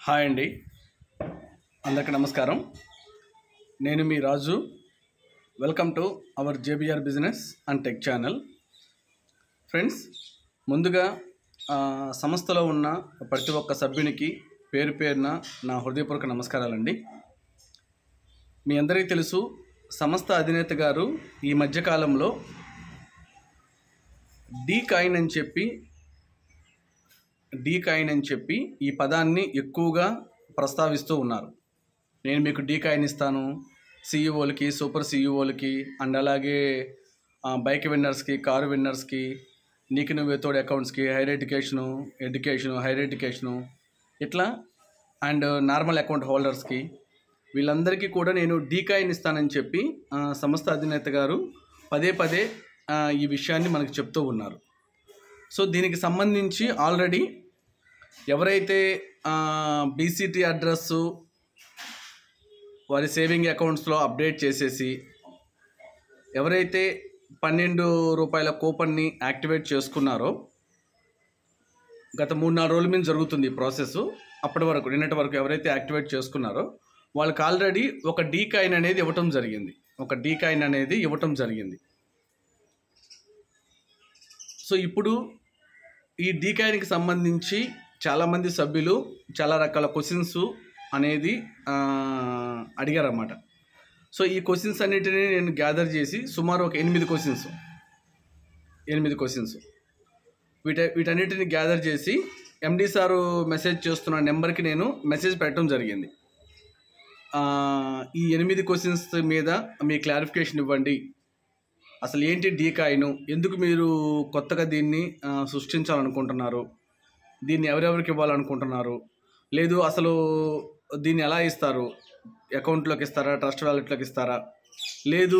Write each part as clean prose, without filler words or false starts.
Hi అండి, అందరికీ నమస్కారం. నేను మీ Raju. Welcome to our JBR business and tech channel. Friends, ముందుగా సంస్థలో ఉన్న ప్రతి ఒక్క సభ్యునికి పేరు పేరున నా హృదయపూర్వక నమస్కారాలండి. మీ అందరికీ తెలుసు, సంస్థ అధినేత గారు ఈ మధ్యకాలంలో డీ కాయిన్ అని చెప్పి ఈ పదాన్ని ఎక్కువగా ప్రస్తావిస్తూ ఉన్నారు. నేను మీకు డీ కాయిన్ ఇస్తాను, సీఈఓలకి, సూపర్ సీఈఓలకి అండ్ అలాగే బైక్ విన్నర్స్కి, కారు విన్నర్స్కి, నీకు నువ్వే తోడు అకౌంట్స్కి, హైయర్ ఎడ్యుకేషను ఇట్లా అండ్ నార్మల్ అకౌంట్ హోల్డర్స్కి వీళ్ళందరికీ కూడా నేను డీ కాయిన్ ఇస్తానని చెప్పి సంస్థ అధినేత గారు పదే పదే ఈ విషయాన్ని మనకు చెప్తూ ఉన్నారు. సో దీనికి సంబంధించి ఆల్రెడీ ఎవరైతే బీసీటీ అడ్రస్సు వారి సేవింగ్ అకౌంట్స్లో అప్డేట్ చేసేసి ఎవరైతే 12 రూపాయల కూపన్ని యాక్టివేట్ చేసుకున్నారో, గత 3-4 రోజుల మీద జరుగుతుంది ఈ ప్రాసెస్. అప్పటి వరకు నిన్నటి వరకు ఎవరైతే యాక్టివేట్ చేసుకున్నారో వాళ్ళకి ఆల్రెడీ ఒక డీ కాయిన్ అనేది ఇవ్వటం జరిగింది. సో ఇప్పుడు ఈ డీ కాయిన్కి సంబంధించి చాలామంది సభ్యులు చాలా రకాల క్వశ్చన్స్ అనేది అడిగారన్నమాట. సో ఈ క్వశ్చన్స్ అన్నిటినీ నేను గ్యాదర్ చేసి సుమారు ఒక 8 క్వశ్చన్స్ వీటన్నిటిని గ్యాదర్ చేసి ఎండి సారు మెసేజ్ చేస్తున్న నెంబర్కి నేను మెసేజ్ పెట్టడం జరిగింది. ఈ 8 క్వశ్చన్స్ మీద మీ క్లారిఫికేషన్ ఇవ్వండి. అసలు ఏంటి డీ కాయిన్, ఎందుకు మీరు కొత్తగా దీన్ని సృష్టించాలనుకుంటున్నారు, దీన్ని ఎవరెవరికి ఇవ్వాలనుకుంటున్నారు, లేదు అసలు దీన్ని ఎలా ఇస్తారు, అకౌంట్లోకి ఇస్తారా, ట్రస్ట్ వ్యాలెట్లోకి ఇస్తారా, లేదు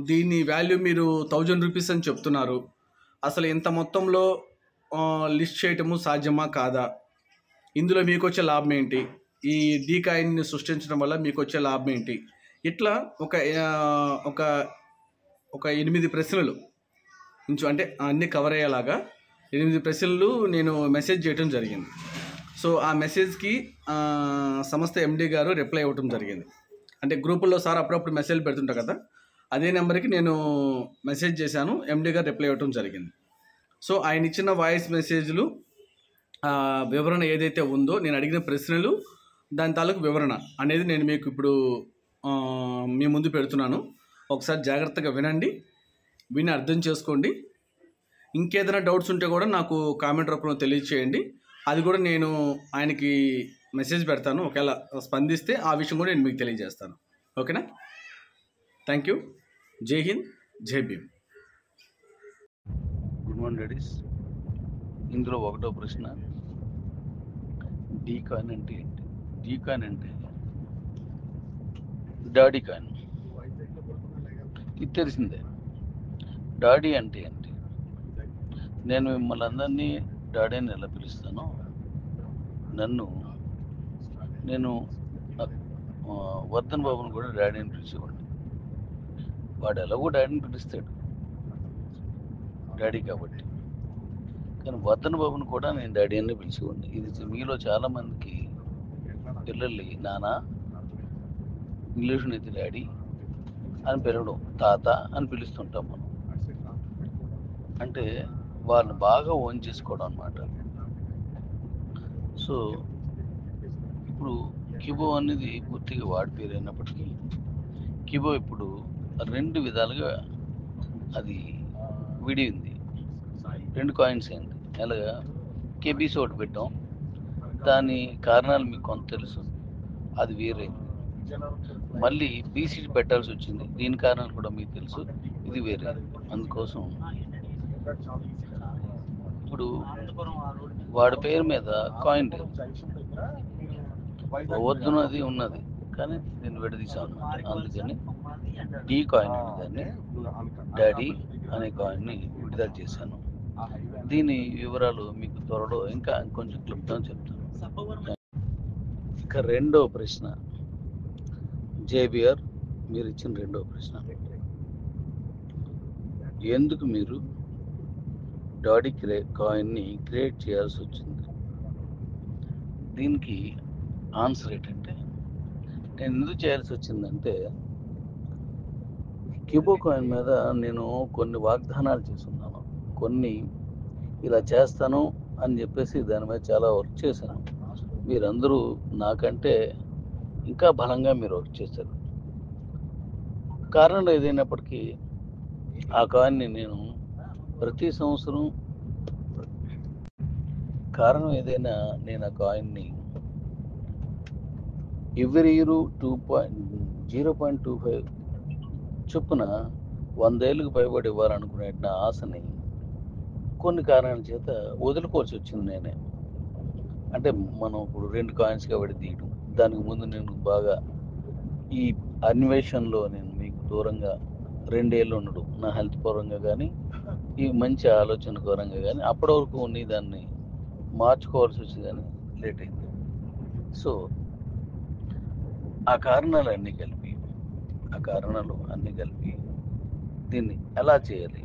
దీని వాల్యూ మీరు 1000 రూపీస్ అని చెప్తున్నారు, అసలు ఇంత మొత్తంలో లిస్ట్ చేయటము సాధ్యమా కాదా, ఇందులో మీకు వచ్చే లాభం ఏంటి, ఈ డీ కాయిన్ని సృష్టించడం వల్ల మీకు వచ్చే లాభం ఏంటి, ఇట్లా ఒక 8 ప్రశ్నలు అంటే అన్నీ కవర్ అయ్యేలాగా 8 ప్రశ్నలు నేను మెసేజ్ చేయడం జరిగింది. సో ఆ మెసేజ్కి సంస్థ ఎండి గారు రిప్లై ఇవ్వటం జరిగింది. అంటే గ్రూపుల్లో సార్ అప్పుడప్పుడు మెసేజ్ పెడుతుంటా కదా, అదే నెంబర్కి నేను మెసేజ్ చేశాను, ఎండి గారు రిప్లై ఇవ్వటం జరిగింది. సో ఆయన ఇచ్చిన వాయిస్ మెసేజ్లు వివరణ ఏదైతే ఉందో, నేను అడిగిన ప్రశ్నలు దాని తాలూకు వివరణ అనేది నేను మీకు ఇప్పుడు మీ ముందు పెడుతున్నాను. ఒకసారి జాగ్రత్తగా విని అర్థం చేసుకోండి. ఇంకేదైనా డౌట్స్ ఉంటే కూడా నాకు కామెంట్ రూపంలో తెలియచేయండి. అది కూడా నేను ఆయనకి మెసేజ్ పెడతాను. ఒకవేళ స్పందిస్తే ఆ విషయం కూడా నేను మీకు తెలియజేస్తాను. ఓకేనా? Thank you. జై హింద్, జై భీమ్. Good morning ladies. ఇందులో ఒకటో ప్రశ్న, డీ కాయిన్ అంటే ఏంటి? డీ కాయిన్ అంటే డాడీ కాయిన్, ఇది తెలిసిందే. డాడీ అంటే ఏంటి? నేను మిమ్మల్ని అందరినీ డాడీ అని ఎలా పిలుస్తానో, నేను వర్ధన్ బాబుని కూడా డాడీ అని పిలిచేవాడిని. వాడు ఎలాగో డాడీని పిలుస్తాడు, డాడీ కాబట్టి. కానీ వర్ధన్ బాబుని కూడా నేను డాడీ అని పిలిచేవాడిని. ఇది మీలో చాలామందికి పిల్లల్ని నాన్న, ఇంగ్లీష్ అయితే డాడీ అని పిలవడం, తాత అని పిలుస్తుంటాం మనం. అంటే వాళ్ళని బాగా ఓన్ చేసుకోవడం అన్నమాట. సో ఇప్పుడు కిబో అనేది పూర్తిగా వాడి పేరు అయినప్పటికీ, కిబో ఇప్పుడు 2 విధాలుగా అది విడిగింది, 2 కాయిన్స్ అయింది. అలాగా కేబీసీ ఒకటి పెట్టాం, దాని కారణాలు మీకు కొంత తెలుసు, అది వేరైంది. మళ్ళీ బీసీటీ పెట్టాల్సి వచ్చింది, దీని కారణాలు కూడా మీకు తెలుసు, ఇది వేరే. అందుకోసం ఇప్పుడు వాడి పేరు మీద కాయిన్ లేదు, వద్దునది ఉన్నది, కానీ నేను విడదీశాను. అందుకని డీ కాయిన్ అనే దాన్ని, డాడీ అనే కాయిన్ని విడుదల చేశాను. దీని వివరాలు మీకు త్వరలో ఇంకా కొంచెం క్లుప్తంగా చెప్తాను. ఇక రెండో ప్రశ్న, జేబీఆర్ మీరు ఇచ్చిన రెండో ప్రశ్న, ఎందుకు మీరు డాడీ కాయిన్ని క్రియేట్ చేయాల్సి వచ్చింది? దీనికి ఆన్సర్ ఏంటంటే, నేను ఎందుకు చేయాల్సి వచ్చిందంటే, క్యూబో కాయిన్ మీద నేను కొన్ని వాగ్దానాలు చేసున్నాను. కొన్ని ఇలా చేస్తాను అని చెప్పేసి దాని మీద చాలా వర్క్ చేశాను. మీరందరూ నాకంటే ఇంకా బలంగా మీరు వర్క్ చేశారు. కారణం ఏదైనప్పటికీ ఆ కాయిన్ని నేను ప్రతి సంవత్సరం, కారణం ఏదైనా నేను ఆ కాయిన్ని ఎవ్రీ ఇయర్ 0.25 చొప్పున 100 ఏళ్ళకు పైబడి ఇవ్వాలనుకునే నా ఆశని కొన్ని కారణాల చేత వదులుకోవాల్సి వచ్చింది నేనే. అంటే మనం ఇప్పుడు 2 కాయిన్స్గా విడదీయడం, దానికి ముందు నేను బాగా ఈ అన్వేషణలో నేను మీకు దూరంగా 2 ఏళ్ళు ఉండడం, నా హెల్త్ పరంగా కానీ ఈ మంచి ఆలోచన పరంగా కానీ అప్పటి వరకు ఉన్ని దాన్ని మార్చుకోవాల్సి వచ్చింది కానీ లేట్ అయింది. సో ఆ కారణాలు అన్నీ కలిపి దీన్ని ఎలా చేయాలి,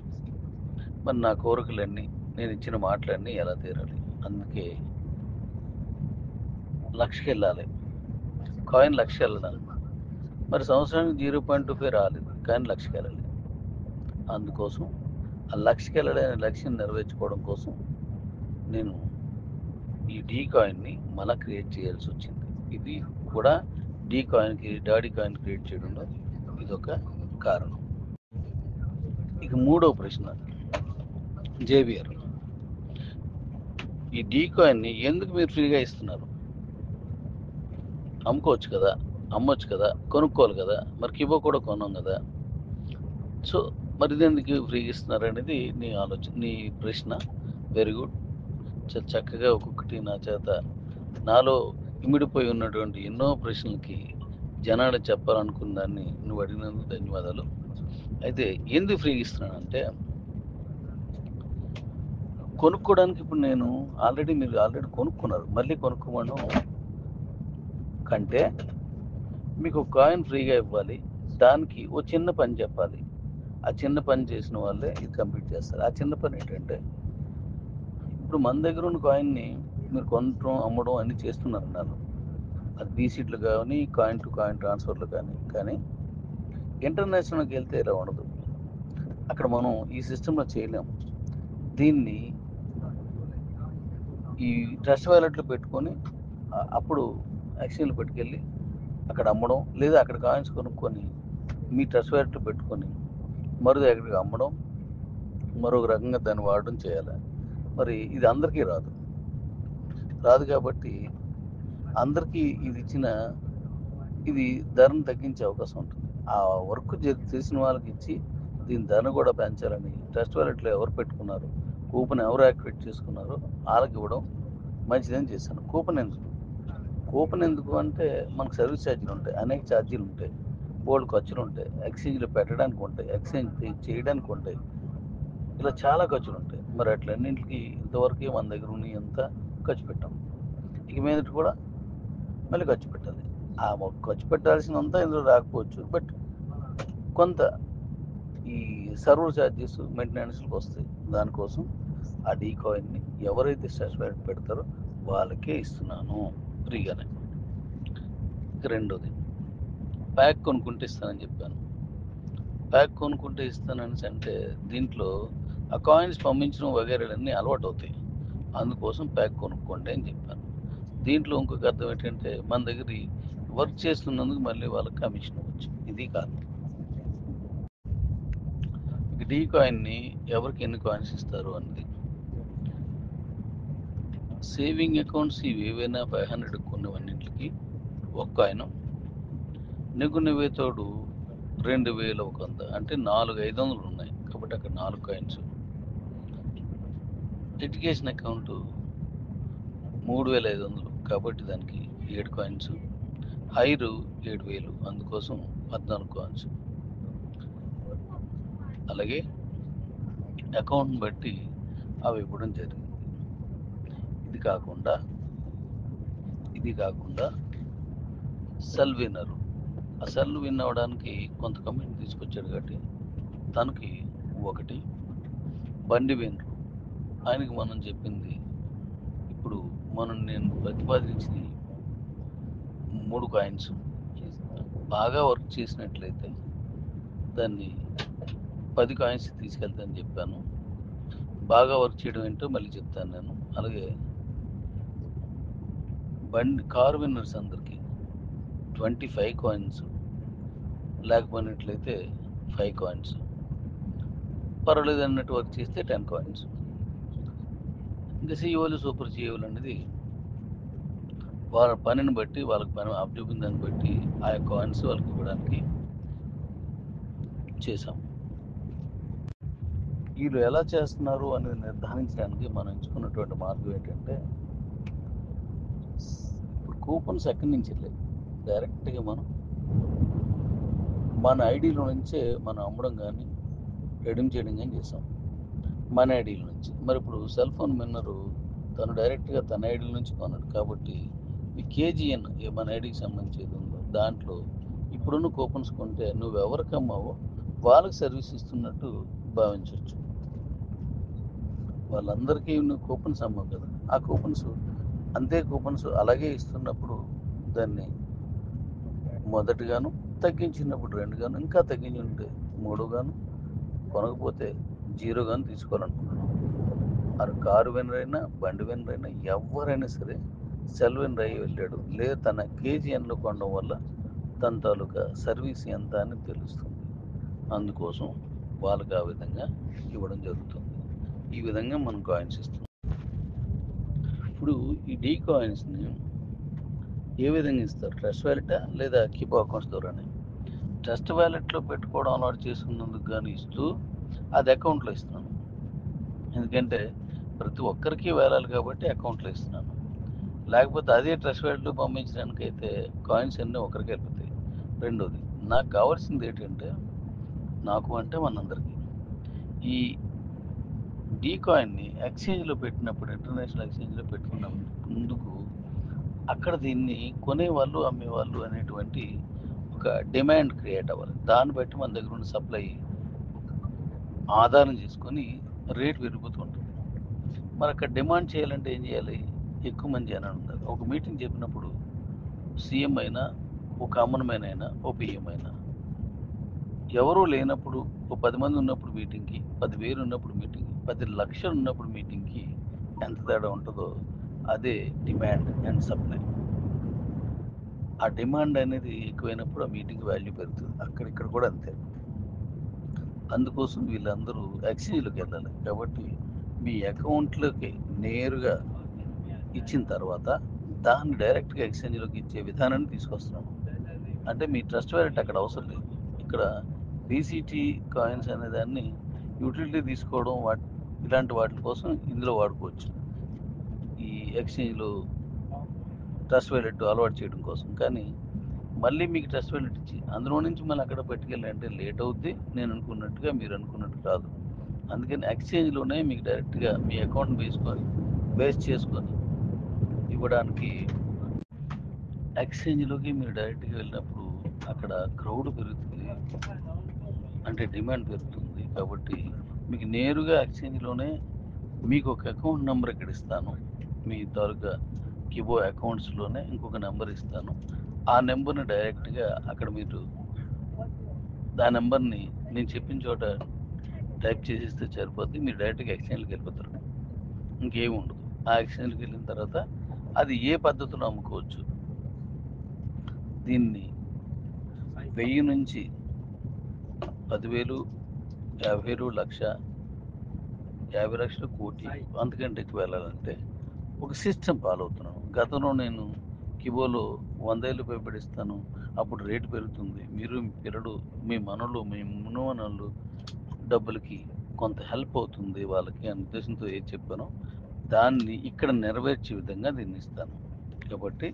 మరి నా కోరికలన్నీ, నేను ఇచ్చిన మాటలన్నీ ఎలా తీరాలి, అందుకే లక్షకి వెళ్ళాలి, కాయిన్ లక్షకి వెళ్ళాలి. మరి సంవత్సరానికి 0.25 రాలేదు, కానీ లక్షకి వెళ్ళాలి. అందుకోసం ఆ లక్షకి వెళ్ళలేని లక్ష్యం నెరవేర్చుకోవడం కోసం నేను ఈ డీ కాయిన్ని మళ్ళీ క్రియేట్ చేయాల్సి వచ్చింది. ఇది కూడా డాడీ కాయిన్ క్రియేట్ చేయడంలో ఇదొక కారణం. ఇక మూడో ప్రశ్న, జేవియర్, ఈ డీ కాయిన్ని ఎందుకు మీరు ఫ్రీగా ఇస్తున్నారు? అమ్ముకోవచ్చు కదా, అమ్మొచ్చు కదా, కొనుక్కోవాలి కదా, మరి కిబో కూడా కొన్నాం కదా, సో మరి ఇది ఎందుకు ఫ్రీగా ఇస్తున్నారు అనేది నీ ఆలోచన, నీ ప్రశ్న. Very good. చాలా చక్కగా ఒక్కొక్కటి నా చేత నాలో ఇమిడిపోయి ఉన్నటువంటి ఎన్నో ప్రశ్నలకి జనాలు చెప్పాలనుకున్న దాన్ని నువ్వు అడిగినందుకు ధన్యవాదాలు. అయితే ఎందుకు ఫ్రీగా ఇస్తున్నానంటే, కొనుక్కోవడానికి ఇప్పుడు నేను మీరు ఆల్రెడీ కొనుక్కున్నారు, మళ్ళీ కొనుక్కోమను కంటే మీకు ఒక కాయిన్ ఫ్రీగా ఇవ్వాలి, దానికి ఓ చిన్న పని చెప్పాలి, ఆ చిన్న పని చేసిన వాళ్ళే ఇది కంప్లీట్ చేస్తారు. ఆ చిన్న పని ఏంటంటే, ఇప్పుడు మన దగ్గర ఉన్న కాయిన్ని మీరు కొనడం, అమ్మడం అన్నీ చేస్తున్నారన్నారు. అది బీసీట్లు కానీ, కాయిన్ టు కాయిన్ ట్రాన్స్ఫర్లు కానీ ఇంటర్నేషనల్కి వెళ్తే ఇలా ఉండదు. అక్కడ మనం ఈ సిస్టంలో చేయలేము. దీన్ని ఈ ట్రస్ట్ వ్యాలెట్లో పెట్టుకొని అప్పుడు ఎక్స్చేంజ్లో పెట్టుకెళ్ళి అక్కడ అమ్మడం, లేదా అక్కడ కాయిన్స్ కొనుక్కొని మీ ట్రస్ట్ వ్యాలెట్లో పెట్టుకొని మరో దగ్గరికి అమ్మడం, మరొక రకంగా దాన్ని వాడడం చేయాలి. మరి ఇది అందరికీ రాదు కాబట్టి అందరికీ ఇది ధరను తగ్గించే అవకాశం ఉంటుంది. ఆ వర్క్ చేసిన వాళ్ళకి ఇచ్చి దీని ధరను కూడా పెంచాలని ట్రస్ట్ వ్యాలెట్లో ఎవరు పెట్టుకున్నారు, కూపన్ ఎవరు యాక్టివేట్ చేసుకున్నారో వాళ్ళకి ఇవ్వడం మంచిదని చేశాను. కూపన్ ఎందుకు అంటే, మనకు సర్వీస్ ఛార్జీలు ఉంటాయి, అనేక ఛార్జీలు ఉంటాయి, బోల్డ్ ఖర్చులు ఉంటాయి, ఎక్స్చేంజ్లో పెట్టడానికి ఉంటాయి, ఎక్స్చేంజ్ చేయడానికి ఉంటాయి, ఇలా చాలా ఖర్చులు ఉంటాయి. మరి అట్లన్నింటికి ఇంతవరకు మన దగ్గర ఉన్న ఎంత ఖర్చు పెట్టాం, ఇక మీదట కూడా మళ్ళీ ఖర్చు పెట్టాలి. ఆ ఖర్చు పెట్టాల్సినంత ఇందులో రాకపోవచ్చు, బట్ కొంత ఈ సర్వర్ ఛార్జెస్, మెయింటెనెన్స్కి వస్తాయి. దానికోసం ఆ డీ కాయిన్ని ఎవరైతే స్టాష్ పెడతారో వాళ్ళకే ఇస్తున్నాను ఫ్రీగానే. ఇక రెండోది, ప్యాక్ కొనుక్కుంటే ఇస్తానని చెప్పాను. ప్యాక్ కొనుక్కుంటే ఇస్తానని అంటే దీంట్లో ఆ కాయిన్స్ పంపించడం వగేరాలన్నీ అలవాటు అవుతాయి. అందుకోసం ప్యాక్ కొనుక్కోండి అని చెప్పాను. దీంట్లో ఇంకొక అర్థం ఏంటంటే, మన దగ్గర వర్క్ చేస్తున్నందుకు మళ్ళీ వాళ్ళకి కమిషన్ ఇవ్వచ్చు. ఇది కారణం. ఇక డీ కాయిన్ని ఎవరికి ఎన్ని కాయిన్స్ ఇస్తారు అన్నది, సేవింగ్ అకౌంట్స్ ఇవి ఏవైనా 500 కొన్నవన్నింటికి ఒక కాయిన్, నువ్వే తోడు 2100, అంటే 4500 ఉన్నాయి కాబట్టి అక్కడ 4 కాయిన్స్. ఎడ్యుకేషన్ అకౌంట్ 3500 కాబట్టి దానికి 7 కాయిన్స్. హైర్ 7000, అందుకోసం 14 కాయిన్స్. అలాగే అకౌంట్ని బట్టి అవి ఇవ్వడం జరిగింది. ఇది కాకుండా సెల్ విన్నర్, ఆ సెల్ విన్ అవ్వడానికి కొంత కమిషన్ తీసుకొచ్చాడు కాబట్టి తనకి 1. బండి విన్నర్, ఆయనకి మనం చెప్పింది ఇప్పుడు నేను ప్రతిపాదించిన 3 కాయిన్స్ బాగా వర్క్ చేసినట్లయితే దాన్ని 10 కాయిన్స్ తీసుకెళ్తానని చెప్పాను. బాగా వర్క్ చేయడం ఏంటో మళ్ళీ చెప్తాను నేను. అలాగే కార్ విన్నర్స్ అందరికీ 25 కాయిన్స్, లేకపోయినట్లయితే 5 కాయిన్స్, పర్వాలేదు అన్నట్టు వర్క్ చేస్తే 10 కాయిన్స్. ఇంకా సీఈఓలు సూపర్ సీఈఓలు అనేది వాళ్ళ పనిని బట్టి, వాళ్ళకి పని అప్పచెప్పిన దాన్ని బట్టి ఆ కాయిన్స్ వాళ్ళకి ఇవ్వడానికి చేశాం. వీళ్ళు ఎలా చేస్తున్నారు అనేది నిర్ధారించడానికి మనం ఎంచుకున్నటువంటి మార్గం ఏంటంటే, ఇప్పుడు కూపన్స్ ఎక్కడి నుంచి వెళ్ళాయి, డైరెక్ట్గా మన ఐడీలో నుంచే మనం అమ్మడం కానీ రెడీమ్ చేయడం కానీ చేసాం, మన ఐడీల నుంచి. మరి ఇప్పుడు సెల్ ఫోన్ విన్నరు తను డైరెక్ట్గా తన ఐడీల నుంచి కొన్నాడు కాబట్టి ఈ కేజీఎన్ మన ఐడికి సంబంధించేది ఉందో దాంట్లో ఇప్పుడున్న కూపన్స్ కొంటే నువ్వు ఎవరికి అమ్మావో వాళ్ళకి సర్వీస్ ఇస్తున్నట్టు భావించవచ్చు. వాళ్ళందరికీ నువ్వు కూపన్స్ అమ్మావు కదా, ఆ కూపన్స్ అంతే కూపన్స్ అలాగే ఇస్తున్నప్పుడు దాన్ని మొదటిగాను, తగ్గించినప్పుడు 2 గాను, ఇంకా తగ్గించి ఉంటే 3 గాను, కొనకపోతే 0 గాను తీసుకోవాలనుకుంటున్నాను. అది కారు వినర్ అయినా, బండి వినర్ అయినా, ఎవరైనా సరే సెల్ వినర్ అయ్యి వెళ్ళాడు, లేదా తన కేజీఎన్లో కొనడం వల్ల తన తాలూకా సర్వీస్ ఎంత అని తెలుస్తుంది. అందుకోసం వాళ్ళకి ఆ విధంగా ఇవ్వడం జరుగుతుంది. ఈ విధంగా మనం కాయిన్స్ ఇస్తున్నాం. ఇప్పుడు ఈ డీ కాయిన్స్ని ఏ విధంగా ఇస్తారు? ట్రస్ట్ వ్యాలెటా లేదా కీప్ అకౌంట్స్ ద్వారానే? ట్రస్ట్ వ్యాలెట్లో పెట్టుకోవడం అలవాటు చేసుకున్నందుకు కానీ ఇస్తూ అది అకౌంట్లో ఇస్తున్నాను. ఎందుకంటే ప్రతి ఒక్కరికి వేలాలి కాబట్టి అకౌంట్లో ఇస్తున్నాను. లేకపోతే అదే ట్రస్ట్ వ్యాలెట్లో పంపించడానికి అయితే కాయిన్స్ అన్నీ ఒకరికి వెళ్ళిపోతాయి. రెండోది, నాకు కావాల్సింది ఏంటంటే, నాకు అంటే మనందరికీ ఈ డీ కాయిన్ని ఎక్స్చేంజ్లో పెట్టినప్పుడు, ఇంటర్నేషనల్ ఎక్స్చేంజ్లో పెట్టుకున్నందుకు అక్కడ దీన్ని కొనేవాళ్ళు, అమ్మేవాళ్ళు అనేటువంటి ఒక డిమాండ్ క్రియేట్ అవ్వాలి. దాన్ని బట్టి మన దగ్గర ఉన్న సప్లై ఆధారం చేసుకొని రేట్ పెరిగిపోతూ ఉంటుంది. మరి అక్కడ డిమాండ్ చేయాలంటే ఏం చేయాలి? ఎక్కువ మంది జనాలు ఉండాలి. ఒక మీటింగ్ చెప్పినప్పుడు సీఎం అయినా, ఒక కామన్ అయినా, ఓ పిఎం అయినా, ఎవరూ లేనప్పుడు ఓ 10 మంది ఉన్నప్పుడు మీటింగ్కి, 10,000 ఉన్నప్పుడు మీటింగ్కి, 10 లక్షలు ఉన్నప్పుడు మీటింగ్కి ఎంత తేడా ఉంటుందో అదే డిమాండ్ అండ్ సప్లై. ఆ డిమాండ్ అనేది ఎక్కువైనప్పుడు ఆ మీటింగ్ వాల్యూ పెరుగుతుంది. అక్కడిక్కడ కూడా అంతే. అందుకోసం వీళ్ళందరూ ఎక్స్చేంజ్లోకి వెళ్ళాలి. కాబట్టి మీ అకౌంట్లోకి నేరుగా ఇచ్చిన తర్వాత దాన్ని డైరెక్ట్గా ఎక్స్చేంజ్లోకి ఇచ్చే విధానాన్ని తీసుకొస్తున్నాము. అంటే మీ ట్రస్ట్ వ్యాలెట్ అక్కడ అవసరం లేదు. ఇక్కడ బీసీటీ కాయిన్స్ అనే దాన్ని యూటిలిటీ తీసుకోవడం ఇలాంటి వాటి కోసం ఇందులో వాడుకోవచ్చు. ఈ ఎక్స్చేంజ్లో ట్రస్ట్ వ్యాలెట్ అలవాటు చేయడం కోసం. కానీ మళ్ళీ మీకు ట్రస్ట్ వ్యాలెట్ ఇచ్చి అందులో నుంచి మళ్ళీ అక్కడ పెట్టుకెళ్ళి అంటే లేట్ అవుద్ది. నేను అనుకున్నట్టుగా మీరు అనుకున్నట్టు కాదు. అందుకని ఎక్స్చేంజ్లోనే మీకు డైరెక్ట్గా మీ అకౌంట్ బేస్ చేసుకొని ఇవ్వడానికి ఎక్స్చేంజ్లోకి మీరు డైరెక్ట్గా వెళ్ళినప్పుడు అక్కడ క్రౌడ్ పెరుగుతుంది, అంటే డిమాండ్ పెరుగుతుంది. కాబట్టి మీకు నేరుగా ఎక్స్చేంజ్లోనే మీకు ఒక అకౌంట్ నెంబర్ ఇక్కడ ఇస్తాను. మీ తాలూకా కిబో అకౌంట్స్లోనే ఇంకొక నెంబర్ ఇస్తాను. ఆ నెంబర్ని డైరెక్ట్గా అక్కడ మీరు ఆ నెంబర్ని నేను చెప్పిన చోట టైప్ చేసేస్తే సరిపోద్ది. మీరు డైరెక్ట్గా ఎక్స్చేంజ్కి వెళ్ళిపోతారు, ఇంకేమి ఉండదు. ఆ ఎక్స్చేంజ్కి వెళ్ళిన తర్వాత అది ఏ పద్ధతిలో అమ్ముకోవచ్చు. దీన్ని 1000 నుంచి 10,000, 50,000, లక్ష, 50 లక్షలు, కోటి, అంతకంటే ఎక్కువ వెళ్ళాలంటే ఒక సిస్టమ్ ఫాలో అవుతున్నాను. గతంలో నేను కిబోలో 100 ఏళ్ళు పెంపడిస్తాను, అప్పుడు రేటు పెరుగుతుంది, మీరు మీ పిల్లలు, మీ మనలు, మీ మునమనలు డబ్బులకి కొంత హెల్ప్ అవుతుంది వాళ్ళకి అనే ఉద్దేశంతో ఏది చెప్పానో దాన్ని ఇక్కడ నెరవేర్చే విధంగా దీన్ని ఇస్తాను. కాబట్టి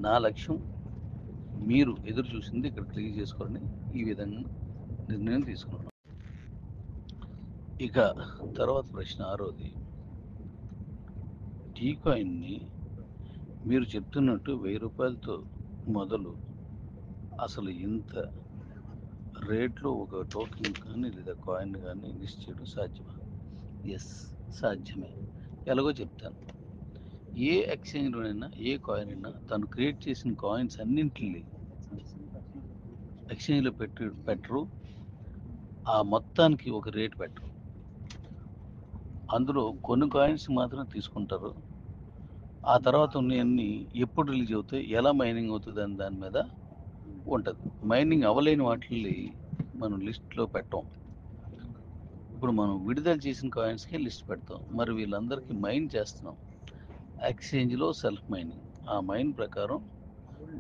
నా లక్ష్యం మీరు ఎదురు చూసింది ఇక్కడ క్లియర్ చేసుకోవాలని ఈ విధంగా నిర్ణయం తీసుకున్నాను. ఇక తర్వాత ప్రశ్న 6వది, టీ కాయిన్ని మీరు చెప్తున్నట్టు 1000 రూపాయలతో మొదలు అసలు ఇంత రేట్లో ఒక టోకెన్ కానీ లేదా కాయిన్ కానీ లిస్ట్ చేయడం సాధ్యమా? ఎస్, సాధ్యమే. ఎలాగో చెప్తాను. ఏ ఎక్స్చేంజ్లోనైనా ఏ కాయిన్ అయినా తను క్రియేట్ చేసిన కాయిన్స్ అన్నింటినీ ఎక్స్చేంజ్లో పెట్టరు, ఆ మొత్తానికి ఒక రేట్ పెట్టరు. అందులో కొన్ని కాయిన్స్ మాత్రం తీసుకుంటారు. ఆ తర్వాత ఉన్నవన్నీ ఎప్పుడు రిలీజ్ అవుతాయి, ఎలా మైనింగ్ అవుతుంది అని దాని మీద ఉంటుంది. మైనింగ్ అవ్వలేని వాటిని మనం లిస్ట్లో పెట్టాం. ఇప్పుడు మనం విడుదల చేసిన కాయిన్స్కి లిస్ట్ పెడతాం. మరి వీళ్ళందరికీ మైన్ చేస్తున్నాం ఎక్స్చేంజ్లో సెల్ఫ్ మైనింగ్. ఆ మైన్ ప్రకారం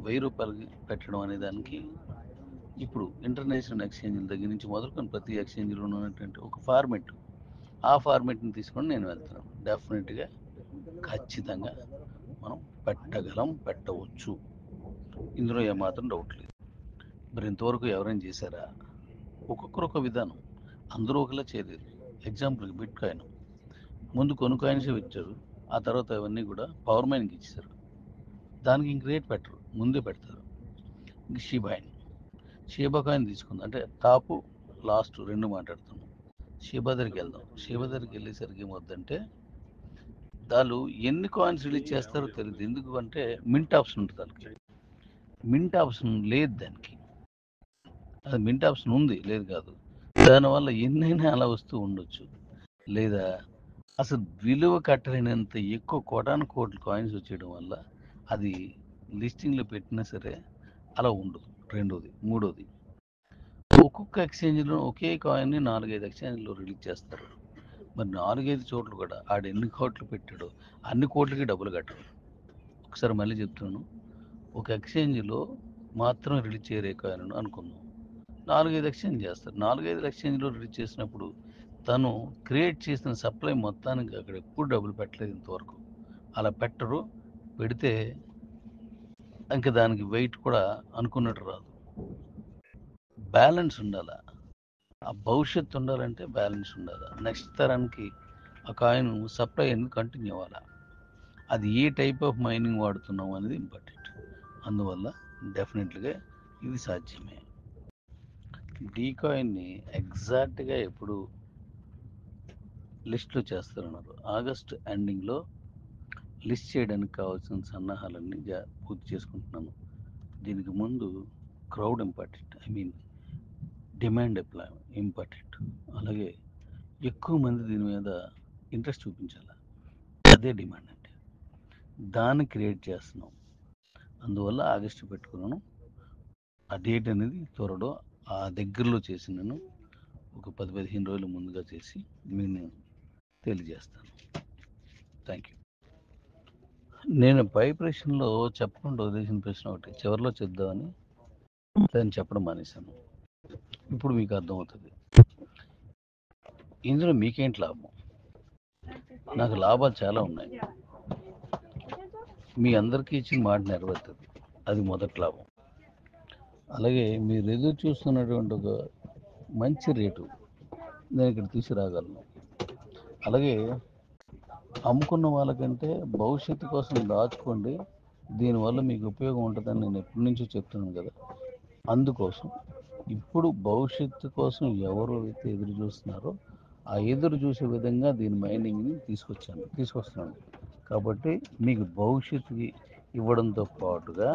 1000 రూపాయలకి పెట్టడం అనే దానికి ఇప్పుడు ఇంటర్నేషనల్ ఎక్స్చేంజ్ల దగ్గర నుంచి మొదలుకొని ప్రతి ఎక్స్చేంజ్లో ఉన్నటువంటి ఒక ఫార్మెట్, ఆ ఫార్మెట్ని తీసుకొని నేను వెళ్తున్నాను. డెఫినెట్గా ఖచ్చితంగా మనం పెట్టవచ్చు. ఇందులో ఏమాత్రం డౌట్ లేదు. మరి ఇంతవరకు ఎవరైనా చేశారా? ఒక్కొక్కరు ఒక విధానం, అందరూ ఒకలా చేయలేదు. ఎగ్జాంపుల్కి బిట్ కాయిన్ ముందు కొన్ని కాయిన్స్ ఇచ్చారు, ఆ తర్వాత అవన్నీ కూడా పవర్ మైన్కి ఇచ్చారు. దానికి ఇంక రేట్ పెట్టరు, ముందే పెడతారు. షీబా కాయిన్ తీసుకుంది అంటే టాపు లాస్ట్ రెండు మాట్లాడుతున్నాం. షీబా దగ్గరికి వెళ్దాం. షీబా దగ్గరికి వెళ్ళేసరికి ఏమవుద్దంటే వాళ్ళు ఎన్ని కాయిన్స్ రిలీజ్ చేస్తారో తెలియదు. ఎందుకు అంటే మింట్ ఆప్షన్ ఉంటుంది వాళ్ళకి. మింట్ ఆప్షన్ లేదు దానికి. అది మింట్ ఆప్షన్ ఉంది, లేదు కాదు. దానివల్ల ఎన్నైనా అలా వస్తూ ఉండొచ్చు. లేదా అసలు విలువ కట్టలేనంత ఎక్కువ కోటాను కోట్ల కాయిన్స్ వచ్చేయడం వల్ల అది లిస్టింగ్లో పెట్టినా సరే అలా ఉండదు. రెండోది. మూడోది, ఒక్కొక్క ఎక్స్చేంజ్లో ఒకే కాయిన్ని 4-5 ఎక్స్చేంజ్లో రిలీజ్ చేస్తారు. మరి 4-5 చోట్ల కూడా ఆడు ఎన్ని కోట్లు పెట్టాడో అన్ని కోట్లకి డబ్బులు కట్టరు. ఒకసారి మళ్ళీ చెప్తున్నాను, ఒక ఎక్స్చేంజ్లో మాత్రం రిలీజ్ చేయరే కాయిన్ అనుకుందాం. 4-5 ఎక్స్చేంజ్ చేస్తారు. 4-5 ఎక్స్చేంజ్లో రిలీజ్ చేసినప్పుడు తను క్రియేట్ చేసిన సప్లై మొత్తానికి అక్కడ ఎప్పుడు డబ్బులు పెట్టలేదు ఇంతవరకు. అలా పెట్టరు. పెడితే ఇంకా దానికి వెయిట్ కూడా అనుకున్నట్టు రాదు. బ్యాలెన్స్ ఉండాలి. ఆ భవిష్యత్తు ఉండాలంటే బ్యాలెన్స్ ఉండాలి. నెక్స్ట్ తరానికి ఆ కాయిన్ సప్లై అనేది కంటిన్యూ అవ్వాలి. అది ఏ టైప్ ఆఫ్ మైనింగ్ వాడుతున్నాం అనేది ఇంపార్టెంట్. అందువల్ల డెఫినెట్గా ఇది సాధ్యమే. డీ కాయిన్ని ఎగ్జాక్ట్గా ఎప్పుడు లిస్ట్లో చేస్తారన్నారు. ఆగస్ట్ ఎండింగ్లో లిస్ట్ చేయడానికి కావాల్సిన సన్నాహాలన్నీ పూర్తి చేసుకుంటున్నాను. దీనికి ముందు క్రౌడ్ ఇంపార్టెంట్, డిమాండ్ ఇంపార్టెంట్. అలాగే ఎక్కువ మంది దీని మీద ఇంట్రెస్ట్ చూపించాలి. అదే డిమాండ్ అంటే. దాన్ని క్రియేట్ చేస్తున్నాం. అందువల్ల ఆగస్టు పెట్టుకున్నాను. ఆ డేట్ అనేది త్వరలో ఆ దగ్గరలో చేసి నేను ఒక 10-15 రోజుల ముందుగా చేసి నేను తెలియజేస్తాను. Thank you. నేను పై ప్రశ్నలో చెప్పకుండా వదిలేసిన ప్రశ్న ఒకటి చివరిలో చెప్దామని దాన్ని చెప్పడం మానేశాను. ఇప్పుడు మీకు అర్థమవుతుంది. ఇందులో మీకేంటి లాభం? నాకు లాభాలు చాలా ఉన్నాయి. మీ అందరికీ ఇచ్చిన మాట నెరవేరుతుంది, అది మొదటి లాభం. అలాగే మీరు ఎదురు చూస్తున్నటువంటి ఒక మంచి రేటు నేను ఇక్కడ తీసుకురాగలను. అలాగే అమ్ముకున్న వాళ్ళకంటే భవిష్యత్తు కోసం దాచుకోండి, దీనివల్ల మీకు ఉపయోగం ఉంటుందని నేను ఎప్పటి నుంచో చెప్తున్నాను కదా. అందుకోసం ఇప్పుడు భవిష్యత్తు కోసం ఎవరు అయితే ఎదురు చూస్తున్నారో ఆ ఎదురు చూసే విధంగా దీని మైనింగ్ని తీసుకొస్తున్నాను. కాబట్టి మీకు భవిష్యత్తుకి ఇవ్వడంతో పాటుగా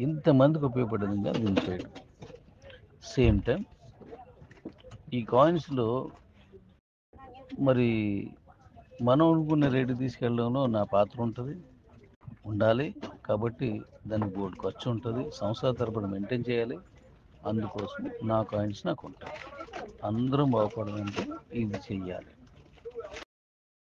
ఇంతమందికి ఉపయోగపడే విధంగా దీన్ని చేయడం. సేమ్ టైం ఈ కాయిన్స్లో మరి మనం అనుకున్న రేటు తీసుకెళ్ళడంలో నా పాత్ర ఉండాలి. కాబట్టి దానికి బోర్డు ఖర్చు ఉంటుంది, సంవత్సరాల తరబడి మెయింటైన్ చేయాలి. అందుకోసం నా కాయిన్స్ నాకు ఉంటాయి. అందరం బాగుపడాలంటే ఇది చెయ్యాలి.